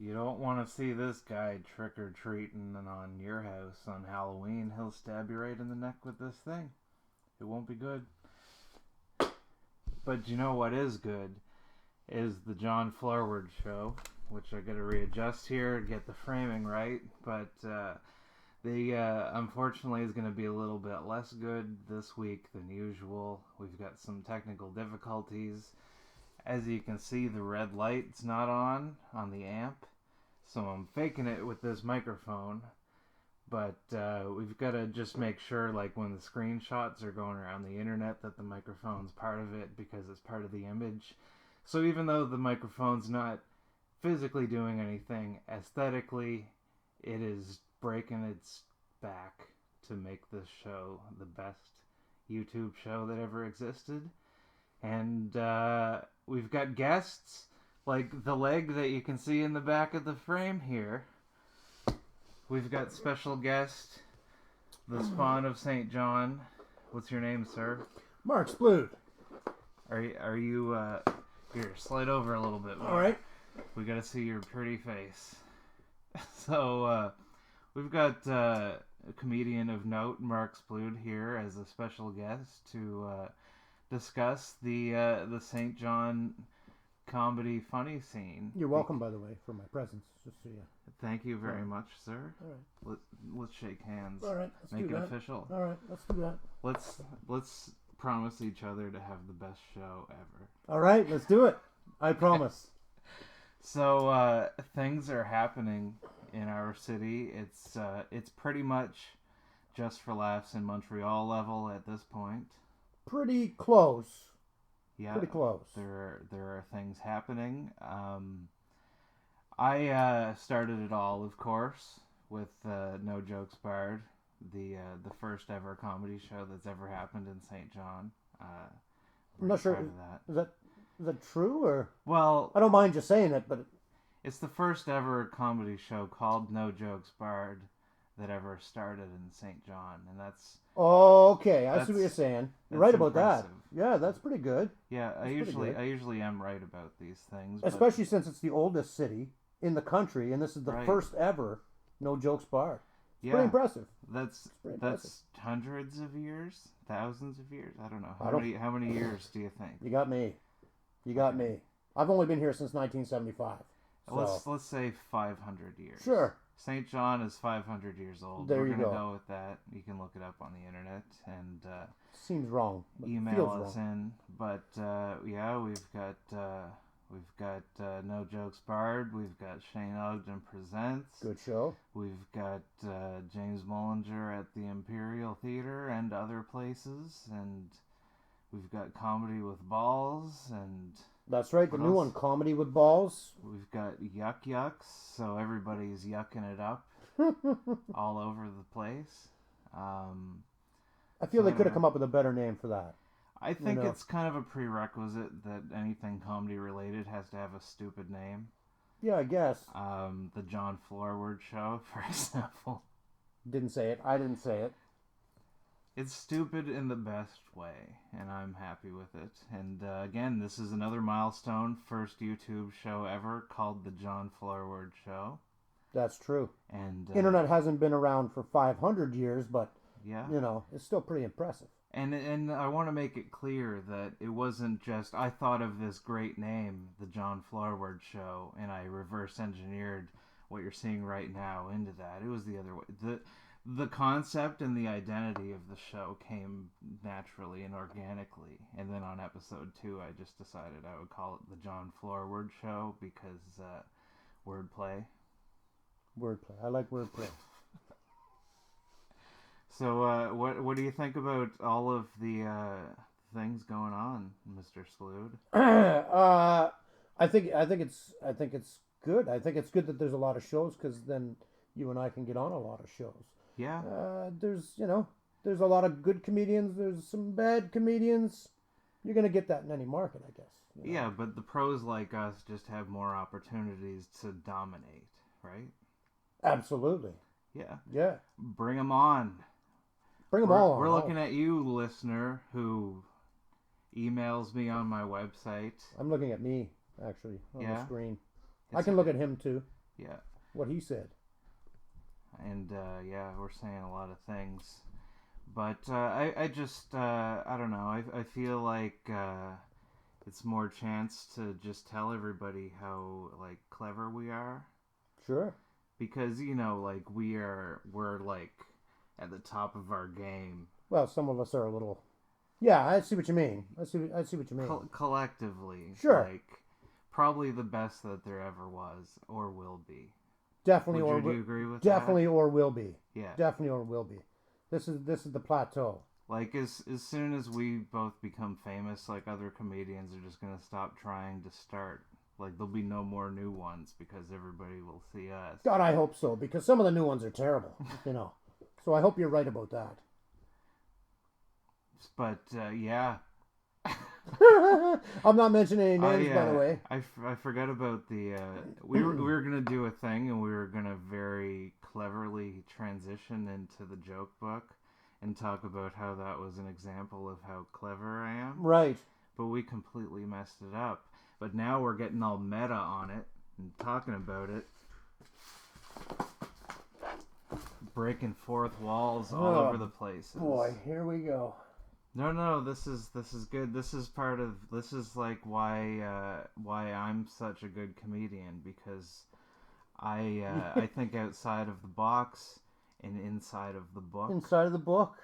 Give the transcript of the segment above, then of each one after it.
You don't want to see this guy trick-or-treating on your house on Halloween. He'll stab you right in the neck with this thing. It won't be good. But you know what is good? Is the John Floorward show, which I got to readjust here, get the framing right. But unfortunately is going to be a little bit less good this week than usual. We've got some technical difficulties. As you can see, the red light's not on the amp, so I'm faking it with this microphone. But we've got to just make sure, like when the screenshots are going around the internet, that the microphone's part of it because it's part of the image. So even though the microphone's not physically doing anything, aesthetically, it is breaking its back to make this show the best YouTube show that ever existed. And we've got guests, like the leg that you can see in the back of the frame here. We've got special guest, the spawn of St. John. What's your name, sir? Mark Splude. Are you here, slide over a little bit more. All right. We got to see your pretty face. So, we've got a comedian of note, Mark Splude, here as a special guest to discuss the St. John comedy funny scene. You're welcome, by the way, for my presence. Just so you. Thank you very much, sir. All right. Let's shake hands. All right. Let's Make do it that. official. All right. Let's do that. Let's promise each other to have the best show ever. All right. Let's do it. I promise. So things are happening in our city. It's pretty much just for laughs in Montreal level at this point. Pretty close. Yeah, pretty close. There are things happening. I started it all, of course, with No Jokes Barred, the first ever comedy show that's ever happened in St. John. I'm not sure. Is that true or? Well, I don't mind you saying it, but it's the first ever comedy show called No Jokes Barred that ever started in St. John, and that's. Oh, okay. I see what you're saying. You're right about impressive. that. Yeah, that's pretty good. Yeah, I usually am right about these things, especially since it's the oldest city in the country, and this is the first ever No Jokes Barred. It's pretty impressive. That's hundreds of years, thousands of years. I don't know. How many years do you think? You got me. I've only been here since 1975. So. Let's say 500 years. Sure. St. John is 500 years old. There We're you gonna go with that. You can look it up on the internet and seems wrong. Email us in. But yeah, we've got No Jokes Barred. We've got Shane Ogden Presents. Good show. We've got James Mullinger at the Imperial Theater and other places, and we've got Comedy with Balls and. That's right, the new one, Comedy with Balls. We've got Yuck Yucks, so everybody's yucking it up all over the place. I feel they could have come up with a better name for that. I think it's kind of a prerequisite that anything comedy related has to have a stupid name. Yeah, I guess. The John Floorward show, for example. Didn't say it. I didn't say it. It's stupid in the best way, and I'm happy with it. And again, this is another milestone, first YouTube show ever called The John Floorward Show. That's true. And internet hasn't been around for 500 years, but yeah, it's still pretty impressive. And I want to make it clear that it wasn't just I thought of this great name, The John Floorward Show, and I reverse engineered what you're seeing right now into that. It was the other way. The concept and the identity of the show came naturally and organically. And then on episode 2, I just decided I would call it the John Floorward Show because wordplay. Wordplay. I like wordplay. So what do you think about all of the things going on, Mr. Splude? I think it's good. I think it's good that there's a lot of shows because then you and I can get on a lot of shows. Yeah. There's a lot of good comedians. There's some bad comedians. You're gonna get that in any market, I guess. Yeah, but the pros like us just have more opportunities to dominate, right? Absolutely. Yeah. Yeah. Bring them on. Bring them all on. We're looking at you, listener, who emails me on my website. I'm looking at me, actually, on the screen. I It's can look at him, too. Yeah. What he said. And yeah, we're saying a lot of things. But I just, I don't know. I feel like it's more chance to just tell everybody how, like, clever we are. Sure. Because, you know, like, we're like, at the top of our game. Well, some of us are a little... Yeah, I see what you mean. I see what you mean. Collectively. Sure. Like, probably the best that there ever was, or will be. Definitely, Would you agree with definitely that? or will be. Yeah. Definitely or will be. This is the plateau. Like, as soon as we both become famous, like, other comedians are just gonna stop trying to start. Like, there'll be no more new ones because everybody will see us. God, I hope so, because some of the new ones are terrible, you know. So I hope you're right about that. But, yeah. I'm not mentioning any names, by the way. I forgot about the... we were going to do a thing, and we were going to very cleverly transition into the joke book and talk about how that was an example of how clever I am. Right. But we completely messed it up. But now we're getting all meta on it and talking about it. Breaking fourth walls all over the place. Boy, here we go. No, this is good. This is like why I'm such a good comedian, because I think outside of the box and inside of the book. Inside of the book.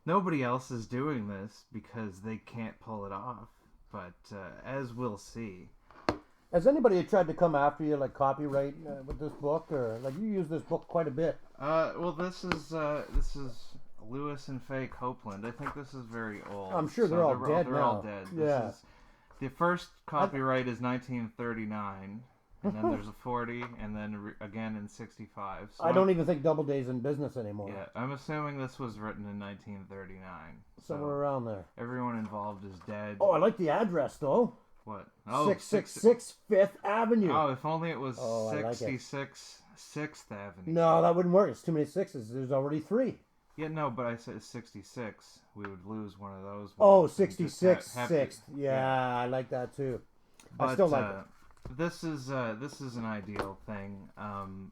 Nobody else is doing this because they can't pull it off. But as we'll see. Has anybody tried to come after you, like copyright with this book, or like you use this book quite a bit? Well, this is Lewis and Faye Copeland. I think this is very old. I'm sure they're all dead now. They're all dead. Yeah. The first copyright is 1939, and then there's a 40, and then again in 65. So I don't even think Doubleday's in business anymore. Yeah, I'm assuming this was written in 1939. Somewhere around there. Everyone involved is dead. Oh, I like the address, though. What? 666 Fifth Avenue. Oh, if only it was 66 6th Avenue. No, that wouldn't work. It's too many sixes. There's already 3. Yeah, no, but I said 66. We would lose one of those. Oh, 66 6th. Yeah, I like that too. But, I still like it. This is an ideal thing.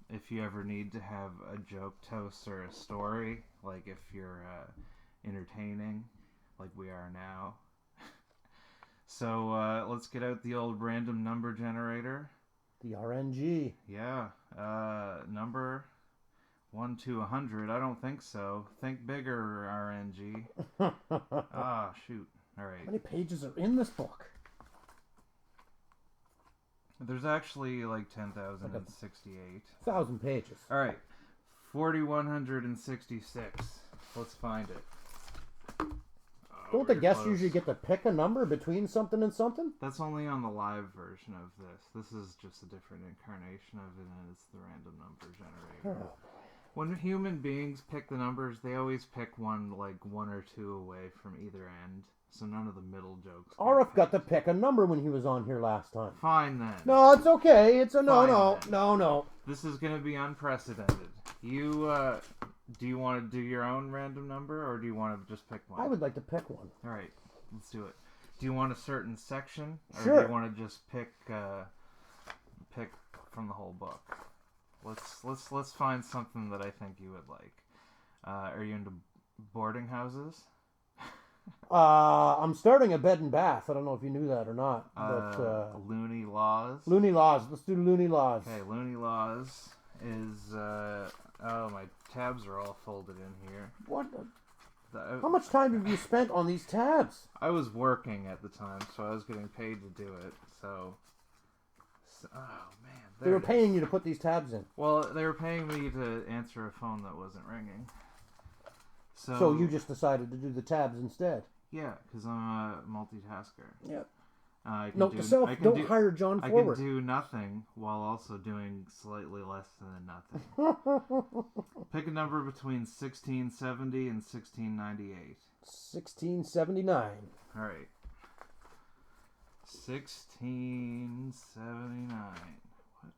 If you ever need to have a joke toast or a story, like if you're entertaining, like we are now. So let's get out the old random number generator. The RNG. Yeah. Number 1 to 100. I don't think so. Think bigger, RNG. Ah, shoot. All right. How many pages are in this book? There's actually like 10,068. 1,000 pages. All right. 4,166. Let's find it. Don't the guests usually get to pick a number between something and something? That's only on the live version of this. This is just a different incarnation of it, and it's the random number generator. Oh. When human beings pick the numbers, they always pick one or two away from either end, so none of the middle jokes. Arif got to pick a number when he was on here last time. Fine then. No, it's okay. It's a no. This is going to be unprecedented. You, do you want to do your own random number, or do you want to just pick one? I would like to pick one. All right, let's do it. Do you want a certain section, or sure. do you want to just pick from the whole book? Let's find something that I think you would like. Are you into boarding houses? I'm starting a bed and bath. I don't know if you knew that or not. But, Looney Laws. Looney Laws. Let's do Looney Laws. Okay, Looney Laws is... oh, my tabs are all folded in here. What? How much time have you spent on these tabs? I was working at the time, so I was getting paid to do it. So oh, man. They were paying you to put these tabs in. Well, they were paying me to answer a phone that wasn't ringing. So you just decided to do the tabs instead? Yeah, because I'm a multitasker. Yeah. Note to self, don't hire Jon Floorward. I can do nothing while also doing slightly less than nothing. Pick a number between 1670 and 1698. 1679. All right. 1679. What?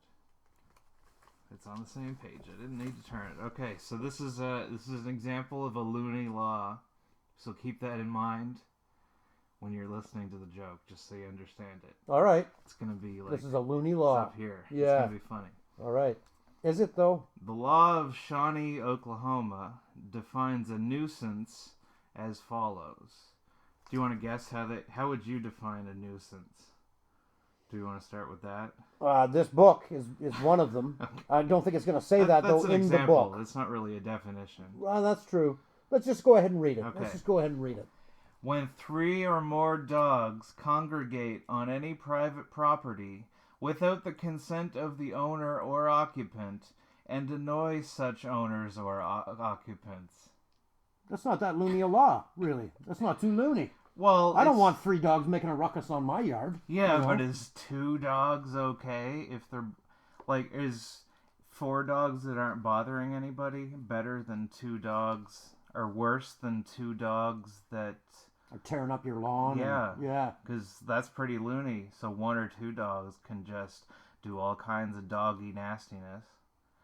It's on the same page. I didn't need to turn it. Okay, so this is an example of a loony law. So keep that in mind when you're listening to the joke, just so you understand it. All right. It's gonna be like this is a loony law. up here. Yeah. It's gonna be funny. All right. Is it, though? The law of Shawnee, Oklahoma defines a nuisance as follows. Do you want to guess how would you define a nuisance? Do you want to start with that? This book is one of them. I don't think it's going to say that, though, in the book. It's not really a definition. Well, that's true. Let's just go ahead and read it. Okay. Let's just go ahead and read it. When 3 or more dogs congregate on any private property without the consent of the owner or occupant and annoy such owners or occupants. That's not that loony a law, really. That's not too loony. Well, I don't want 3 dogs making a ruckus on my yard. Yeah, but is 2 dogs okay if they're is 4 dogs that aren't bothering anybody better than 2 dogs, or worse than 2 dogs that are tearing up your lawn? Yeah, because that's pretty loony. So 1 or 2 dogs can just do all kinds of doggy nastiness.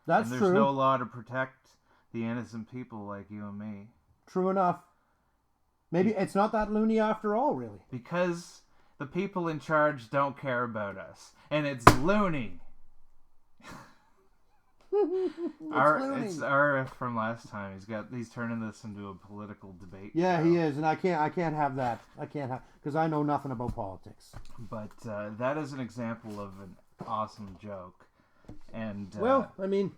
That's true. There's no law to protect the innocent people like you and me. True enough. Maybe it's not that loony after all, really. Because the people in charge don't care about us. And it's loony. It's our from last time. He's turning this into a political debate. Yeah, he is, and I can't have that. Because I know nothing about politics. But that is an example of an awesome joke. And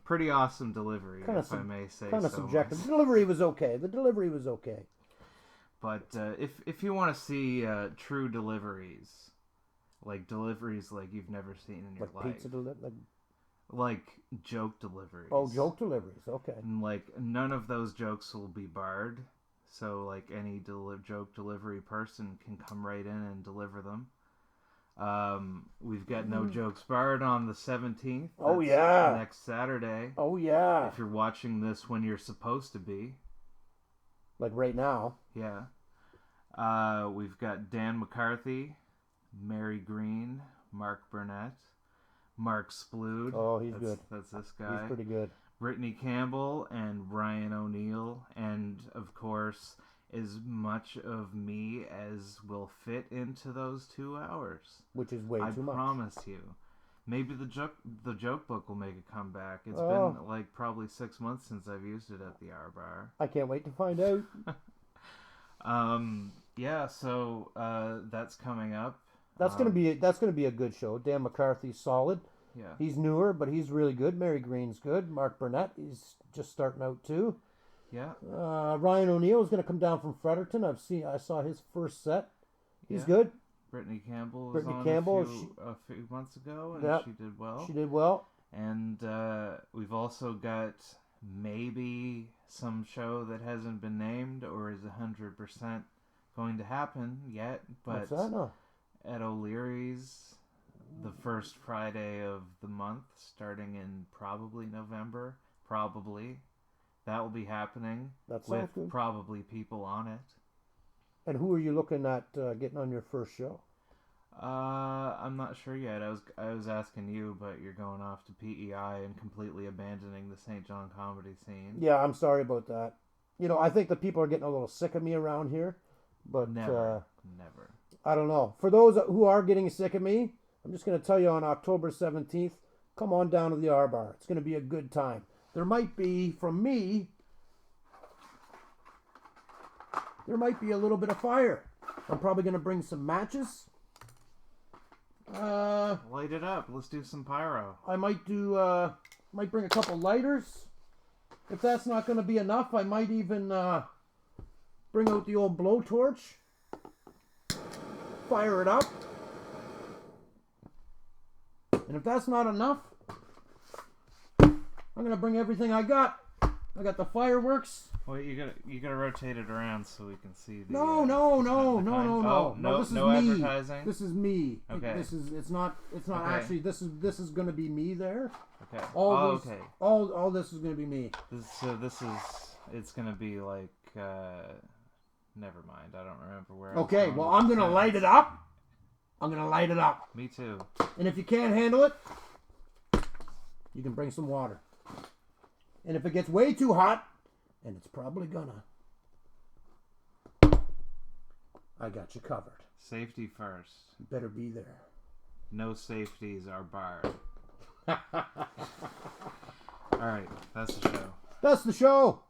pretty awesome delivery, if I may say so. Kind of subjective. The delivery was okay. But if you want to see true deliveries like you've never seen in your life, pizza like joke deliveries. Oh, joke deliveries. Okay. And none of those jokes will be barred, so any joke delivery person can come right in and deliver them. We've got No Jokes Barred on the 17th. Oh, yeah. Next Saturday. Oh, yeah. If you're watching this when you're supposed to be. Like right now. Yeah. We've got Dan McCarthy, Mary Green, Mark Burnett, Mark Splude. Oh, he's good. That's this guy. He's pretty good. Brittany Campbell and Ryan O'Neill. And, of course, as much of me as will fit into those 2 hours. Which is way too much. I promise you. Maybe the joke book will make a comeback. It's been probably 6 months since I've used it at the R Bar. I can't wait to find out. So that's coming up. That's gonna be a good show. Dan McCarthy's solid. Yeah. He's newer, but he's really good. Mary Green's good. Mark Burnett, he's just starting out too. Yeah. Ryan O'Neill is gonna come down from Fredericton. I saw his first set. He's good. Brittany Campbell was on a few months ago, and she did well. She did well. And we've also got maybe some show that hasn't been named or is 100% going to happen yet. But what's that now? At O'Leary's, the first Friday of the month, starting in probably November, that will be happening. That sounds good. Probably people on it. And who are you looking at getting on your first show? I'm not sure yet. I was asking you, but you're going off to PEI and completely abandoning the St. John comedy scene. Yeah, I'm sorry about that. I think the people are getting a little sick of me around here, but never. I don't know. For those who are getting sick of me, I'm just going to tell you on October 17th, come on down to the R Bar. It's going to be a good time. There might be, from me, a little bit of fire. I'm probably going to bring some matches. Light it up. Let's do some pyro. I might bring a couple lighters. If that's not going to be enough, I might even bring out the old blowtorch. Fire it up. And if that's not enough, I'm going to bring everything I got. I got the fireworks. Wait, you gotta rotate it around so we can see the. No. This is no me. Advertising. This is me. Okay. It's not okay. Actually. This is going to be me there. Okay. Okay. All this is going to be me. It's going to be like. Never mind. I don't remember where. Okay. Well, I'm going to light it up. Me too. And if you can't handle it, you can bring some water. And if it gets way too hot, and it's probably gonna, I got you covered. Safety first. You better be there. No safeties are barred. That's the show. That's the show.